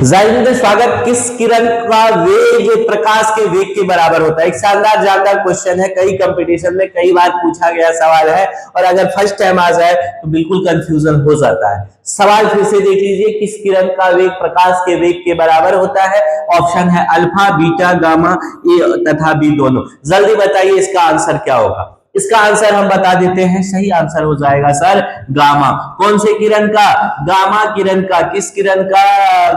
जाहिर स्वागत। किस किरण का वेग प्रकाश के वेग के बराबर होता है? एक शानदार जानदार क्वेश्चन है, कई कंपटीशन में कई बार पूछा गया सवाल है और अगर फर्स्ट टाइम आ जाए तो बिल्कुल कंफ्यूजन हो जाता है। सवाल फिर से देख लीजिए, किस किरण का वेग प्रकाश के वेग के बराबर होता है? ऑप्शन है अल्फा, बीटा, गामा, ए तथा बी दोनों। जल्दी बताइए इसका आंसर क्या होगा। इसका आंसर हम बता देते हैं, सही आंसर हो जाएगा सर गामा। कौन से किरण का? गामा किरण का। किस किरण का?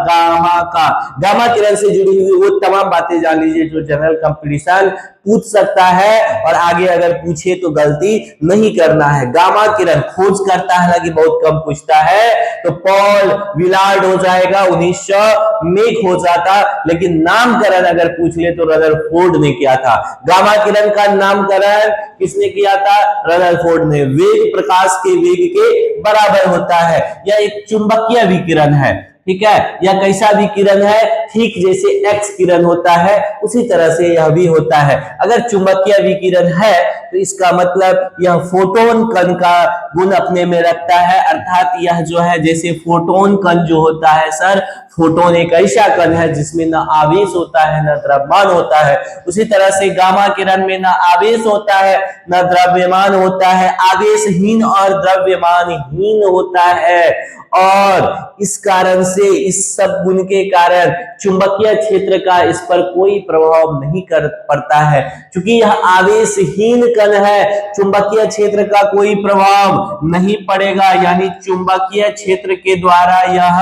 गामा का। गामा किरण से जुड़ी हुई वो तमाम बातें जान लीजिए जो जनरल कंपटीशन पूछ सकता है और आगे अगर पूछे तो गलती नहीं करना है। गामा किरण खोज करता है, हालांकि बहुत कम पूछता है, तो पॉल विलार्ड हो जाएगा, 1900 में हो जाता, लेकिन नामकरण अगर पूछ ले तो रदरफोर्ड ने किया था। गामा किरण का नामकरण किसने किया था? रदरफोर्ड ने। वेग प्रकाश के वेग के बराबर होता है। यह एक चुंबकीय विकिरण है, ठीक है। यह कैसा विकिरण है? ठीक जैसे एक्स किरण होता है उसी तरह से यह भी होता है। अगर चुंबकीय विकिरण है तो इसका मतलब यह फोटोन कण का गुण अपने में रखता है, अर्थात यह जो है जैसे फोटोन कण जो होता है सर, फोटोन एक ऐसा कण है जिसमें न आवेश होता है न द्रव्यमान होता है। उसी तरह से गामा किरण में न आवेश होता है न द्रव्यमान होता है, आवेशहीन और द्रव्यमानहीन होता है। और इस कारण से, इस सब गुण के कारण चुंबकीय क्षेत्र का इस पर कोई प्रभाव नहीं कर पड़ता है। क्योंकि यह आवेशहीन कण है, चुंबकीय क्षेत्र का कोई प्रभाव नहीं पड़ेगा, यानी चुंबकीय क्षेत्र के द्वारा यह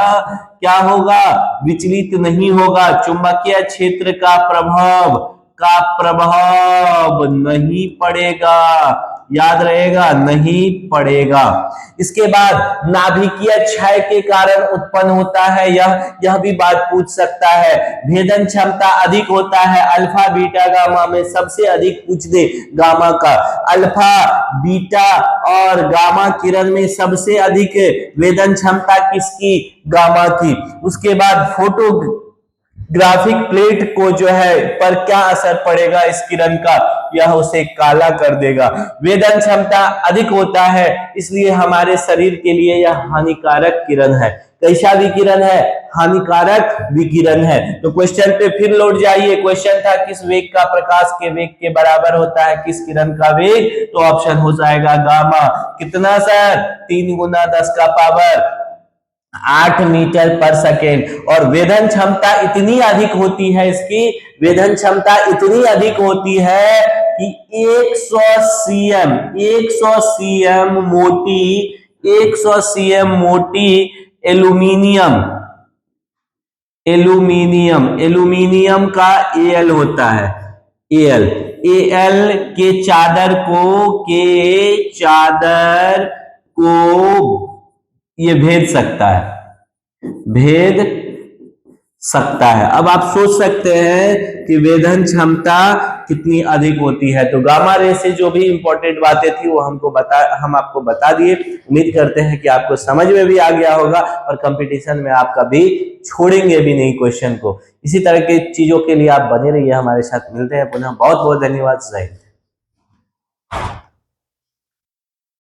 क्या होगा? विचलित नहीं होगा। चुंबकीय क्षेत्र का प्रभाव नहीं पड़ेगा, याद रहेगा, नहीं पड़ेगा। इसके बाद नाभिकीय क्षय के कारण उत्पन्न होता है, यह भी बात पूछ सकता है। भेदन क्षमता अधिक होता है अल्फा, बीटा, गामा में, सबसे अधिक पूछ दे गामा का। अल्फा, बीटा और गामा किरण में सबसे अधिक वेदन क्षमता किसकी? गामा की। उसके बाद फोटोग्राफिक प्लेट को जो है पर क्या असर पड़ेगा इस किरण का? यह उसे काला कर देगा। वेदन क्षमता अधिक होता है, इसलिए हमारे शरीर के लिए यह हानिकारक किरण है। कैसा विकिरण है? हानिकारक विकिरण है। तो क्वेश्चन पे फिर लौट जाइए। क्वेश्चन था किस वेग का प्रकाश के वेग के बराबर होता है? किस किरण का वेग? तो ऑप्शन हो जाएगा गामा। कितना सर? 3 गुना 10 का पावर 8 मीटर पर सेकेंड। और वेदन क्षमता इतनी अधिक होती है, इसकी वेदन क्षमता इतनी अधिक होती है कि 100 सीएम मोटी एल्यूमिनियम का एल होता है। एल के चादर को ये भेद सकता है। अब आप सोच सकते हैं कि वेदन क्षमता कितनी अधिक होती है। तो गामा रे से जो भी इंपॉर्टेंट बातें थी वो हम आपको बता दिए। उम्मीद करते हैं कि आपको समझ में भी आ गया होगा और कंपटीशन में आप कभी छोड़ेंगे भी नहीं क्वेश्चन को। इसी तरह की चीजों के लिए आप बने रहिए हमारे साथ। मिलते हैं पुनः। बहुत बहुत धन्यवाद। जय हिंद।